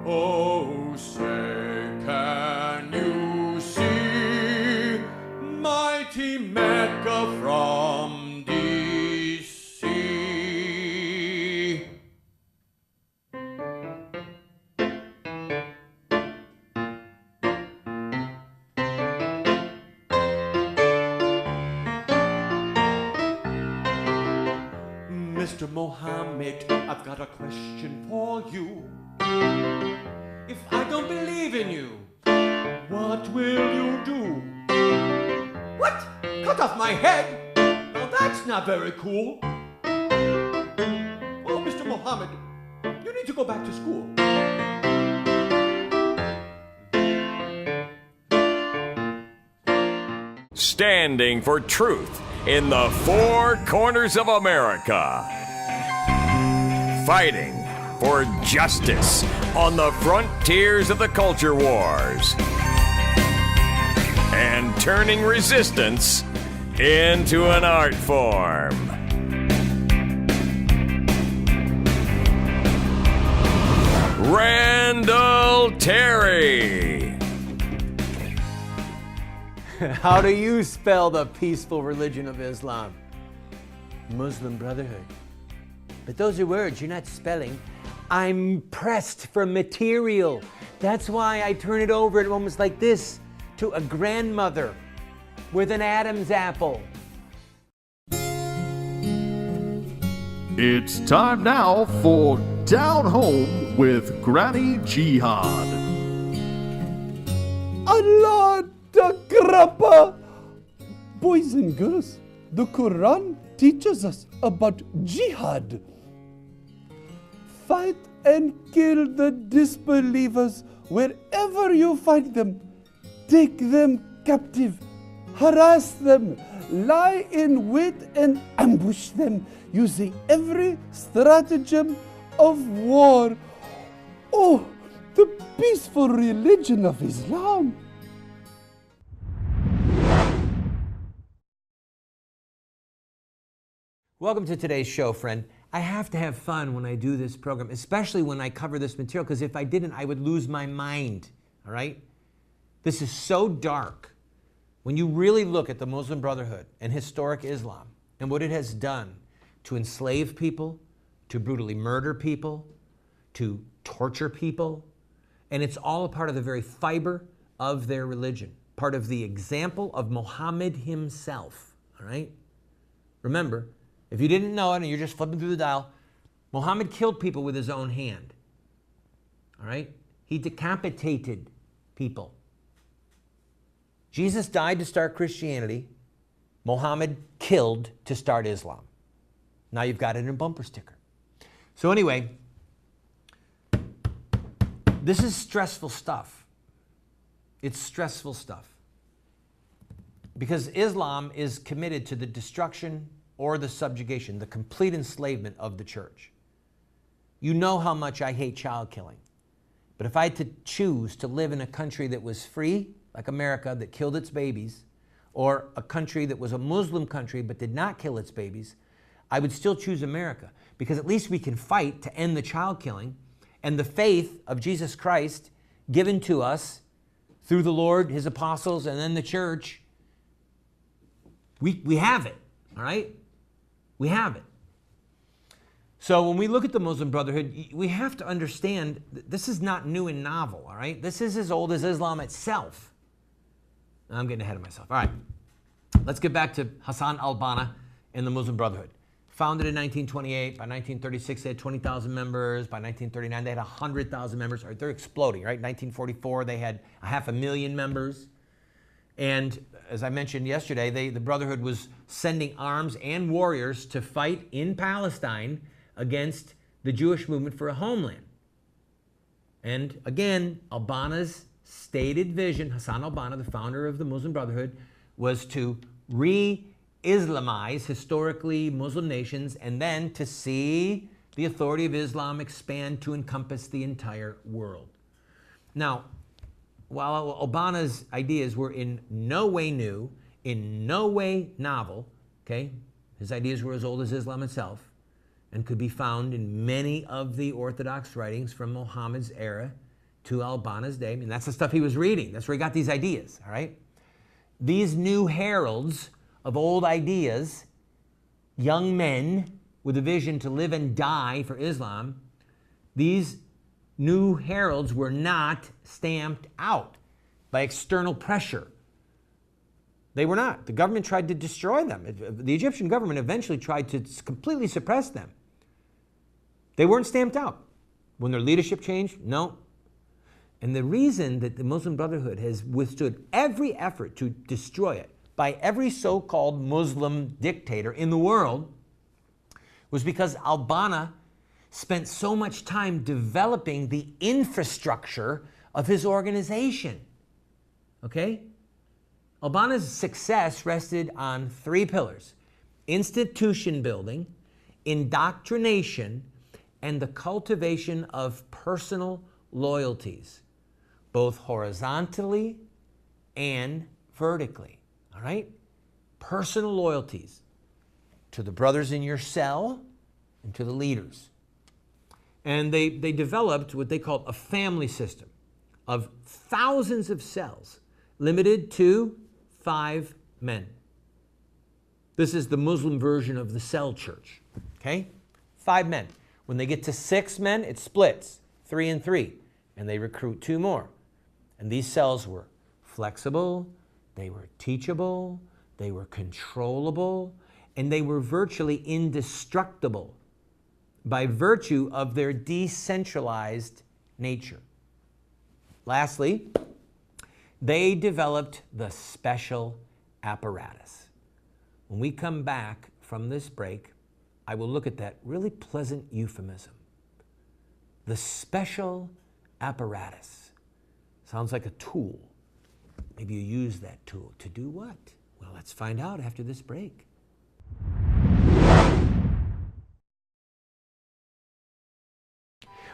Oh, say, can you see mighty Mecca from D.C.? Mr. Mohammed, I've got a question for you. If I don't believe in you, what will you do? What? Cut off my head? Well, that's not very cool. Oh, Mr. Mohammed, you need to go back to school. Standing for truth in the four corners of America. Fighting for justice on the frontiers of the culture wars. And turning resistance into an art form. Randall Terry. How do you spell the peaceful religion of Islam? Muslim Brotherhood. But those are words you're not spelling. I'm pressed for material. That's why I turn it over at moments like this to a grandmother with an Adam's apple. It's time now for Down Home with Granny Jihad. Allah Takrapa! Boys and girls, the Quran teaches us about jihad. Fight and kill the disbelievers wherever you find them. Take them captive, harass them, lie in wait and ambush them using every stratagem of war. Oh, the peaceful religion of Islam. Welcome to today's show, friend. I have to have fun when I do this program, especially when I cover this material, because if I didn't, I would lose my mind, all right? This is so dark. When you really look at the Muslim Brotherhood and historic Islam and what it has done to enslave people, to brutally murder people, to torture people, and it's all a part of the very fiber of their religion, part of the example of Muhammad himself, all right? Remember, if you didn't know it and you're just flipping through the dial, Muhammad killed people with his own hand. All right? He decapitated people. Jesus died to start Christianity. Muhammad killed to start Islam. Now you've got it in a bumper sticker. So anyway, this is stressful stuff. It's stressful stuff. Because Islam is committed to the destruction or the subjugation, the complete enslavement of the church. You know how much I hate child killing. But if I had to choose to live in a country that was free, like America, that killed its babies, or a country that was a Muslim country but did not kill its babies, I would still choose America, because at least we can fight to end the child killing, and the faith of Jesus Christ given to us through the Lord, his apostles, and then the church, we have it, all right? We have it. So when we look at the Muslim Brotherhood, we have to understand that this is not new and novel, all right? This is as old as Islam itself. I'm getting ahead of myself. All right, let's get back to Hassan al-Banna and the Muslim Brotherhood. Founded in 1928, by 1936 they had 20,000 members, by 1939 they had 100,000 members. They're exploding, right? 1944 they had 500,000 members. And as I mentioned yesterday, the Brotherhood was sending arms and warriors to fight in Palestine against the Jewish movement for a homeland. And again, al-Banna's stated vision, Hassan al-Banna, the founder of the Muslim Brotherhood, was to re-Islamize historically Muslim nations and then to see the authority of Islam expand to encompass the entire world. Now, while al-Banna's ideas were in no way new, in no way novel, okay, his ideas were as old as Islam itself and could be found in many of the Orthodox writings from Muhammad's era to al-Banna's day. I mean, that's the stuff he was reading. That's where he got these ideas, all right? These new heralds of old ideas, young men with a vision to live and die for Islam, these new heralds were not stamped out by external pressure. They were not. The government tried to destroy them. The Egyptian government eventually tried to completely suppress them. They weren't stamped out. When their leadership changed, no. And the reason that the Muslim Brotherhood has withstood every effort to destroy it by every so-called Muslim dictator in the world was because al-Banna spent so much time developing the infrastructure of his organization. Okay? Al-Banna's success rested on 3 pillars: institution building, indoctrination, and the cultivation of personal loyalties, both horizontally and vertically. All right? Personal loyalties to the brothers in your cell and to the leaders. And they developed what they called a family system of thousands of cells limited to 5 men. This is the Muslim version of the cell church. Okay? 5 men. When they get to 6 men, it splits, 3 and 3, and they recruit 2 more. And these cells were flexible, they were teachable, they were controllable, and they were virtually indestructible by virtue of their decentralized nature. Lastly, they developed the special apparatus. When we come back from this break, I will look at that really pleasant euphemism. The special apparatus. Sounds like a tool. Maybe you use that tool to do what? Well, let's find out after this break.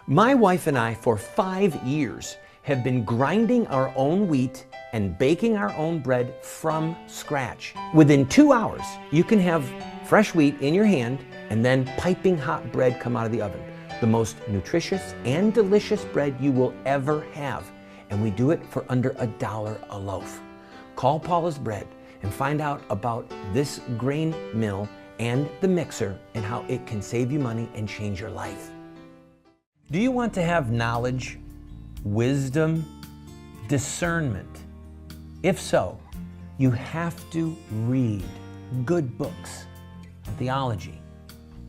My wife and I, for 5 years, have been grinding our own wheat and baking our own bread from scratch. Within 2 hours, you can have fresh wheat in your hand and then piping hot bread come out of the oven. The most nutritious and delicious bread you will ever have. And we do it for under $1 a loaf. Call Paula's Bread and find out about this grain mill and the mixer and how it can save you money and change your life. Do you want to have knowledge, wisdom, discernment? If so, you have to read good books on theology,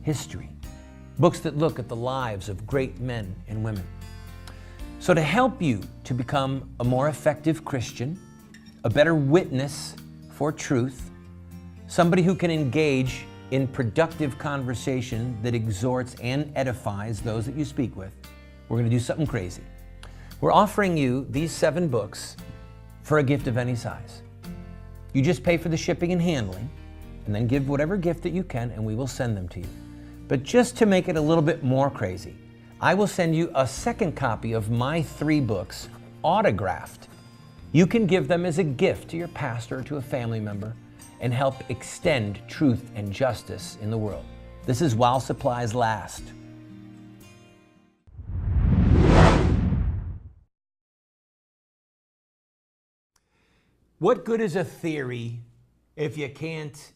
history, books that look at the lives of great men and women. So to help you to become a more effective Christian, a better witness for truth, somebody who can engage in productive conversation that exhorts and edifies those that you speak with, we're going to do something crazy. We're offering you these 7 books for a gift of any size. You just pay for the shipping and handling, and then give whatever gift that you can, and we will send them to you. But just to make it a little bit more crazy, I will send you a second copy of my 3 books, autographed. You can give them as a gift to your pastor or to a family member and help extend truth and justice in the world. This is while supplies last. What good is a theory if you can't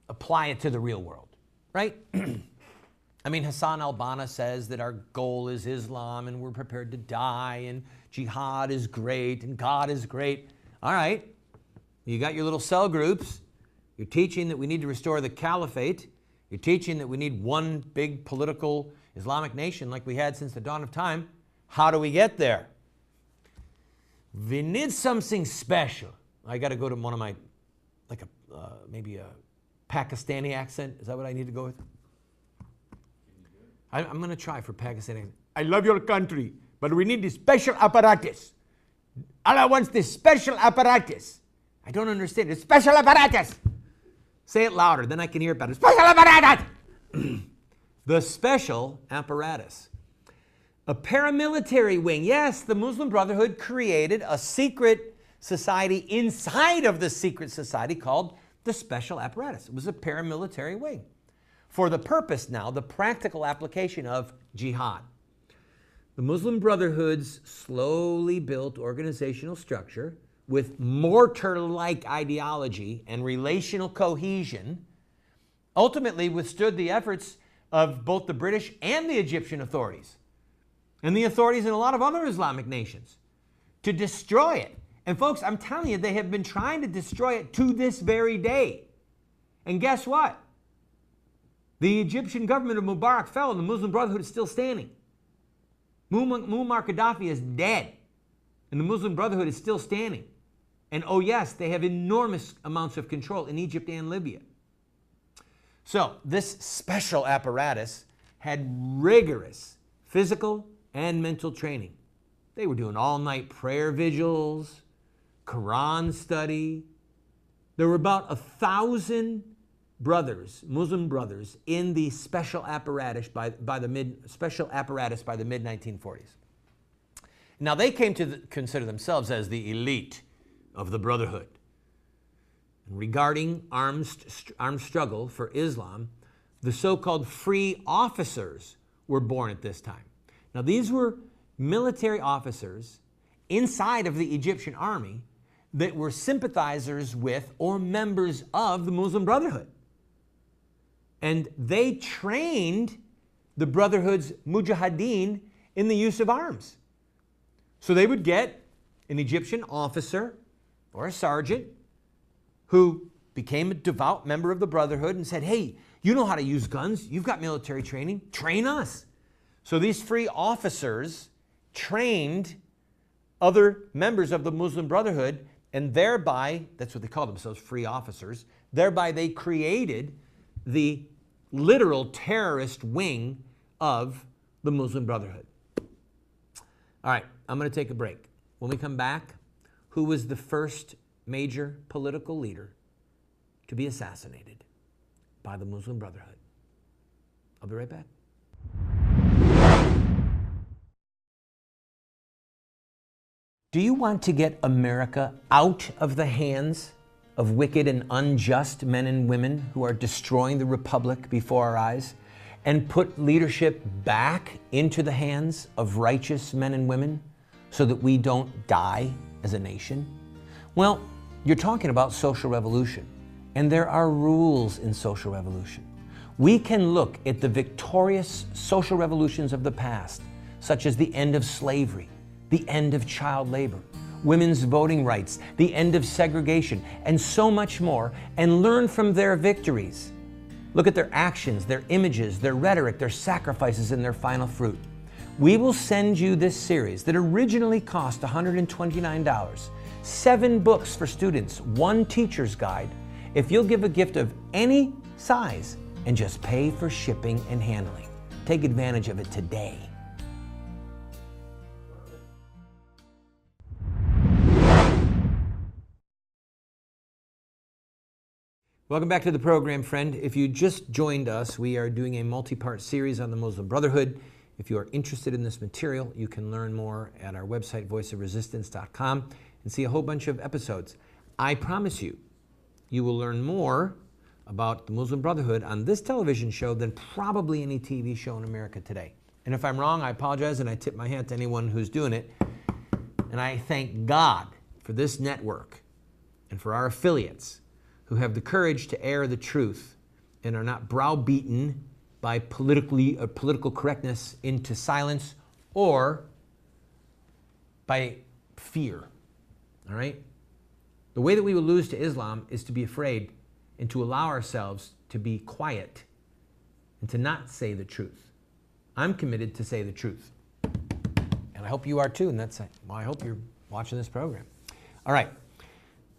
apply it to the real world, right? I mean, Hassan al-Banna says that our goal is Islam and we're prepared to die and jihad is great and God is great. All right, you got your little cell groups. You're teaching that we need to restore the caliphate. You're teaching that we need one big political Islamic nation like we had since the dawn of time. How do we get there? We need something special. I got to go to one of my, like maybe a Pakistani accent. Is that what I need to go with? I'm going to try for Pakistani. I love your country, but we need the special apparatus. Allah wants the special apparatus. I don't understand. The special apparatus. Say it louder, then I can hear it better. Special apparatus. The special apparatus. A paramilitary wing. Yes, the Muslim Brotherhood created a secret society inside of the secret society called the special apparatus. It was a paramilitary wing. For the purpose now, the practical application of jihad. The Muslim Brotherhood's slowly built organizational structure with mortar-like ideology and relational cohesion ultimately withstood the efforts of both the British and the Egyptian authorities, and the authorities in a lot of other Islamic nations, to destroy it. And folks, I'm telling you, they have been trying to destroy it to this very day. And guess what? The Egyptian government of Mubarak fell and the Muslim Brotherhood is still standing. Muammar Gaddafi is dead and the Muslim Brotherhood is still standing. And oh yes, they have enormous amounts of control in Egypt and Libya. So this special apparatus had rigorous physical and mental training. They were doing all-night prayer vigils, Quran study. There were about 1,000 brothers, Muslim brothers, in the special apparatus by the mid-1940s. Now they came to consider themselves as the elite of the Brotherhood. And regarding armed struggle for Islam, the so-called free officers were born at this time. Now these were military officers inside of the Egyptian army that were sympathizers with or members of the Muslim Brotherhood. And they trained the Brotherhood's mujahideen in the use of arms. So they would get an Egyptian officer or a sergeant who became a devout member of the Brotherhood and said, hey, you know how to use guns, you've got military training, train us. So these free officers trained other members of the Muslim Brotherhood, and thereby, that's what they call themselves, free officers, thereby they created the literal terrorist wing of the Muslim Brotherhood. All right, I'm going to take a break. When we come back, who was the first major political leader to be assassinated by the Muslim Brotherhood? I'll be right back. Do you want to get America out of the hands of wicked and unjust men and women who are destroying the republic before our eyes, and put leadership back into the hands of righteous men and women so that we don't die as a nation? Well, you're talking about social revolution, and there are rules in social revolution. We can look at the victorious social revolutions of the past, such as the end of slavery, the end of child labor, women's voting rights, the end of segregation, and so much more, and learn from their victories. Look at their actions, their images, their rhetoric, their sacrifices, and their final fruit. We will send you this series that originally cost $129, 7 books for students, 1 teacher's guide, if you'll give a gift of any size and just pay for shipping and handling. Take advantage of it today. Welcome back to the program, friend. If you just joined us, we are doing a multi-part series on the Muslim Brotherhood. If you are interested in this material, you can learn more at our website, voiceofresistance.com, and see a whole bunch of episodes. I promise you, you will learn more about the Muslim Brotherhood on this television show than probably any TV show in America today. And if I'm wrong, I apologize, and I tip my hat to anyone who's doing it. And I thank God for this network and for our affiliates who have the courage to air the truth and are not browbeaten by political correctness into silence or by fear. All right? The way that we will lose to Islam is to be afraid and to allow ourselves to be quiet and to not say the truth. I'm committed to say the truth. And I hope you are too, and that's why I hope you're watching this program. All right.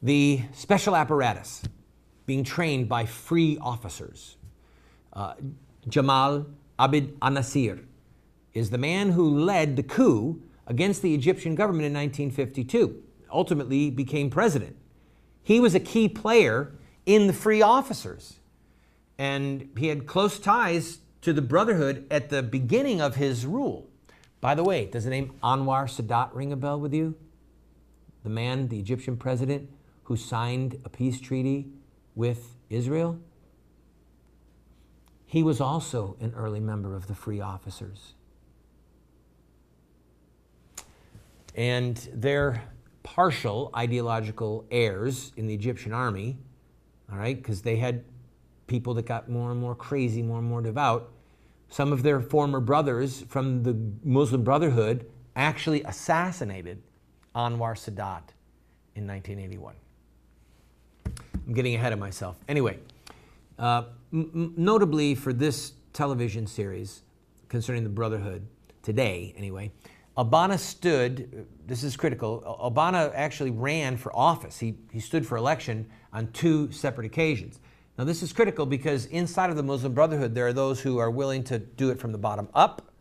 The special apparatus being trained by free officers. Jamal Abd al-Nasir is the man who led the coup against the Egyptian government in 1952, ultimately became president. He was a key player in the free officers, and he had close ties to the Brotherhood at the beginning of his rule. By the way, does the name Anwar Sadat ring a bell with you? The man, the Egyptian president, who signed a peace treaty with Israel? He was also an early member of the free officers. and their partial ideological heirs in the Egyptian army, all right, because they had people that got more and more crazy, more and more devout. Some of their former brothers from the Muslim Brotherhood actually assassinated Anwar Sadat in 1981. I'm getting ahead of myself. Anyway, notably for this television series concerning the Brotherhood, today anyway, Al-Banna stood, this is critical, Al-Banna actually ran for office. He stood for election on 2 separate occasions. Now this is critical because inside of the Muslim Brotherhood there are those who are willing to do it from the bottom up,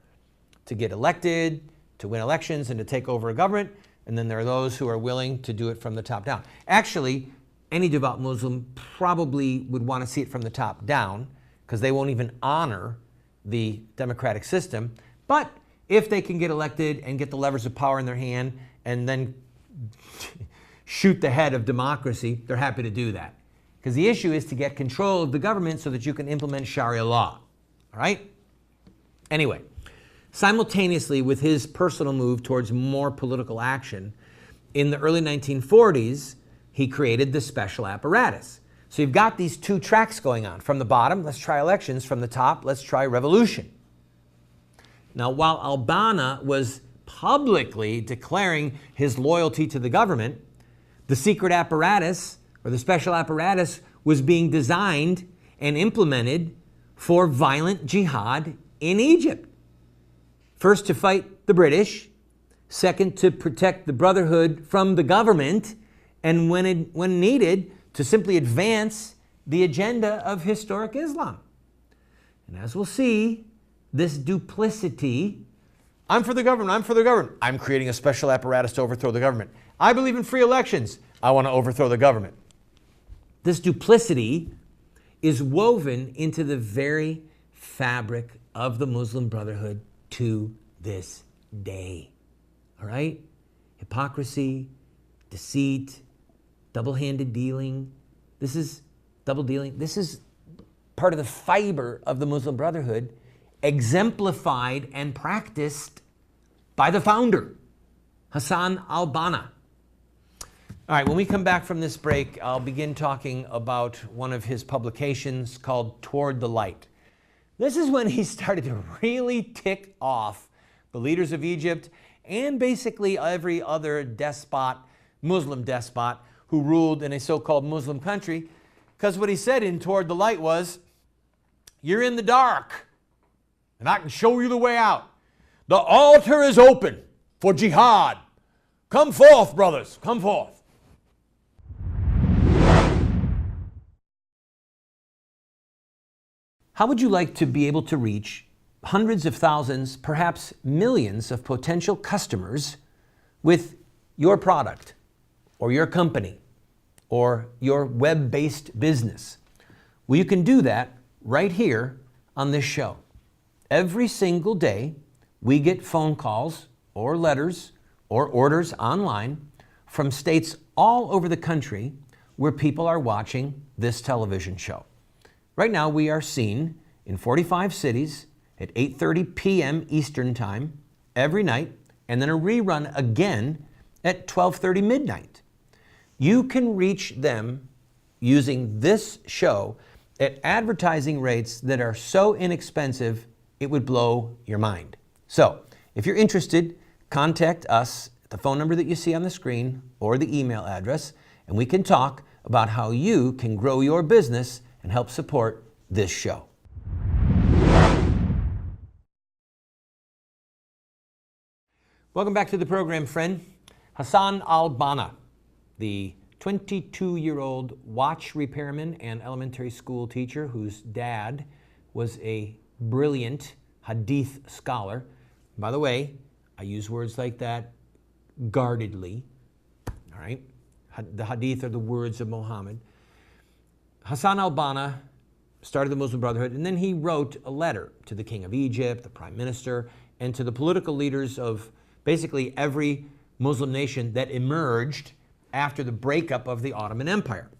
to get elected, to win elections and to take over a government, and then there are those who are willing to do it from the top down. Actually, any devout Muslim probably would want to see it from the top down because they won't even honor the democratic system. But if they can get elected and get the levers of power in their hand and then shoot the head of democracy, they're happy to do that. Because the issue is to get control of the government so that you can implement Sharia law. All right? Anyway, simultaneously with his personal move towards more political action, in the early 1940s, he created the special apparatus. So you've got these 2 tracks going on. From the bottom, let's try elections. From the top, let's try revolution. Now, while Al-Banna was publicly declaring his loyalty to the government, the secret apparatus, or the special apparatus, was being designed and implemented for violent jihad in Egypt. First, to fight the British. Second, to protect the Brotherhood from the government. And when needed, to simply advance the agenda of historic Islam. And as we'll see, this duplicity, I'm for the government, I'm creating a special apparatus to overthrow the government. I believe in free elections, I want to overthrow the government. This duplicity is woven into the very fabric of the Muslim Brotherhood to this day. All right? Hypocrisy, deceit, double-handed dealing. This is double dealing. This is part of the fiber of the Muslim Brotherhood, exemplified and practiced by the founder, Hassan al-Banna. All right, when we come back from this break, I'll begin talking about one of his publications called Toward the Light. This is when he started to really tick off the leaders of Egypt and basically every other despot, Muslim despot, who ruled in a so-called Muslim country, because what he said in Toward the Light was, you're in the dark, and I can show you the way out. The altar is open for jihad. Come forth, brothers, come forth. How would you like to be able to reach hundreds of thousands, perhaps millions of potential customers with your product or your company or your web-based business? Well, you can do that right here on this show. Every single day, we get phone calls or letters or orders online from states all over the country where people are watching this television show. Right now, we are seen in 45 cities at 8:30 p.m. Eastern Time every night, and then a rerun again at 12:30 midnight. You can reach them using this show at advertising rates that are so inexpensive, it would blow your mind. So, if you're interested, contact us at the phone number that you see on the screen or the email address, and we can talk about how you can grow your business and help support this show. Welcome back to the program, friend. Hassan al-Banna, the 22-year-old watch repairman and elementary school teacher whose dad was a brilliant hadith scholar. By the way, I use words like that guardedly, all right? The hadith are the words of Muhammad. Hassan al-Banna started the Muslim Brotherhood, and then he wrote a letter to the King of Egypt, the Prime Minister, and to the political leaders of basically every Muslim nation that emerged after the breakup of the Ottoman Empire.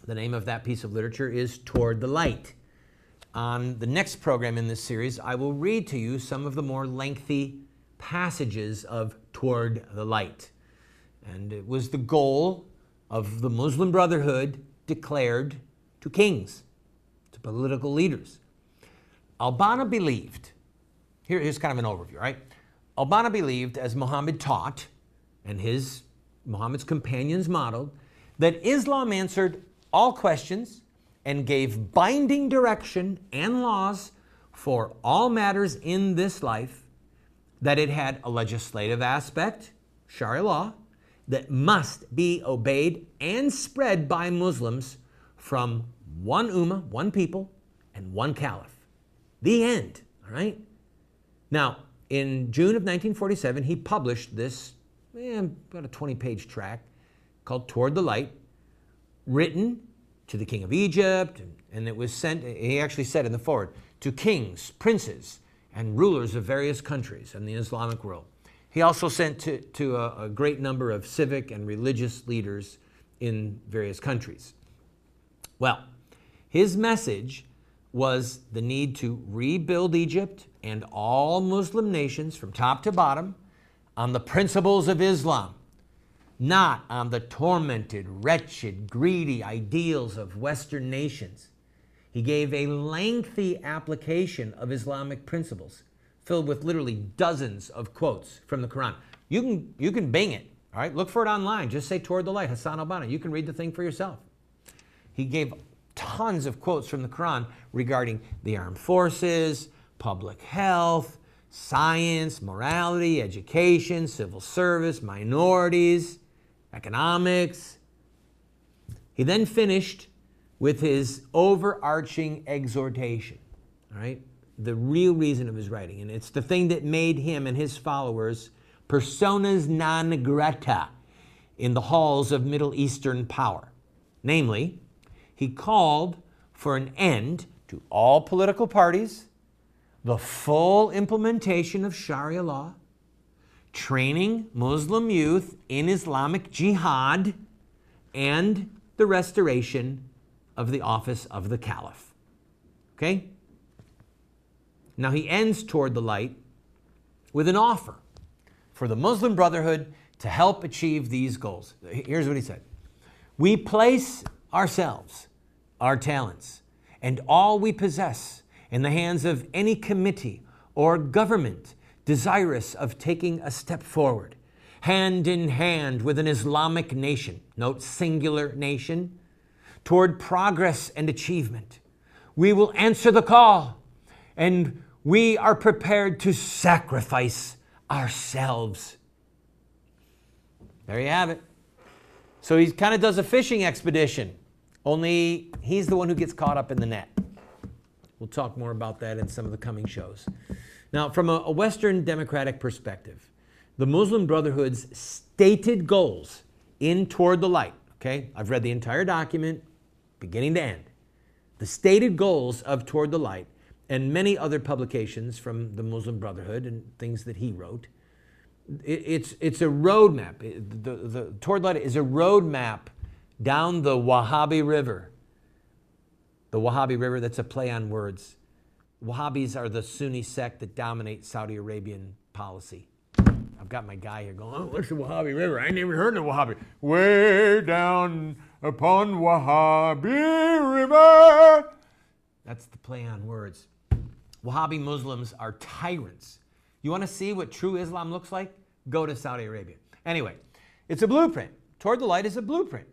The name of that piece of literature is Toward the Light. On the next program in this series, I will read to you some of the more lengthy passages of toward the light. And it was the goal of the Muslim Brotherhood declared to kings, to political leaders. Al-Banna believed, here's kind of an overview, right? Al-Banna believed, as Muhammad taught, and Muhammad's companions modeled, that Islam answered all questions and gave binding direction and laws for all matters in this life, that it had a legislative aspect, Sharia law, that must be obeyed and spread by Muslims from one ummah, one people, and one caliph. The end, all right? Now, in June of 1947, he published this, about a 20-page tract called Toward the Light, written to the king of Egypt, and it was sent, he actually said in the foreword, to kings, princes, and rulers of various countries in the Islamic world. He also sent to a great number of civic and religious leaders in various countries. Well, his message was the need to rebuild Egypt and all Muslim nations from top to bottom on the principles of Islam, not on the tormented, wretched, greedy ideals of Western nations. He gave a lengthy application of Islamic principles, filled with literally dozens of quotes from the Quran. You can Bing it, all right? Look for it online. Just say Toward the Light, Hassan al-Banna. You can read the thing for yourself. He gave tons of quotes from the Quran regarding the armed forces, public health, science, morality, education, civil service, minorities, economics. He then finished with his overarching exhortation, all right? The real reason of his writing, and it's the thing that made him and his followers personas non grata in the halls of Middle Eastern power. Namely, he called for an end to all political parties, the full implementation of Sharia law, training Muslim youth in Islamic jihad, and the restoration of the office of the caliph. Okay? Now he ends Toward the Light with an offer for the Muslim Brotherhood to help achieve these goals. Here's what he said. We place ourselves, our talents, and all we possess in the hands of any committee or government desirous of taking a step forward, hand in hand with an Islamic nation, note singular nation, toward progress and achievement. We will answer the call, and we are prepared to sacrifice ourselves. There you have it. So he kind of does a fishing expedition, only he's the one who gets caught up in the net. We'll talk more about that in some of the coming shows. Now, from a Western democratic perspective, the Muslim Brotherhood's stated goals in Toward the Light, okay? I've read the entire document, beginning to end. The stated goals of Toward the Light and many other publications from the Muslim Brotherhood and things that he wrote, it's a roadmap. The Toward the Light is a roadmap down the Wahhabi River. The Wahhabi River, that's a play on words. Wahhabis are the Sunni sect that dominate Saudi Arabian policy. I've got my guy here going, oh, what's the Wahhabi River? I ain't never heard of Wahhabi. Way down upon Wahhabi River. That's the play on words. Wahhabi Muslims are tyrants. You want to see what true Islam looks like? Go to Saudi Arabia. Anyway, it's a blueprint. Toward the Light is a blueprint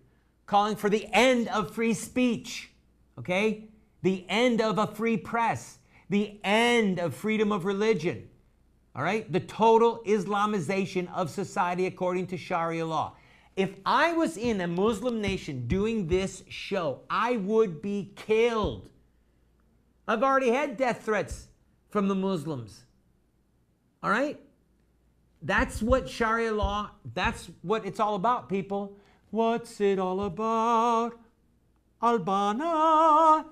calling for the end of free speech, okay? The end of a free press, the end of freedom of religion, all right? The total Islamization of society according to Sharia law. If I was in a Muslim nation doing this show, I would be killed. I've already had death threats from the Muslims, all right? That's what Sharia law, that's what it's all about, people. What's it all about? Al-Banna.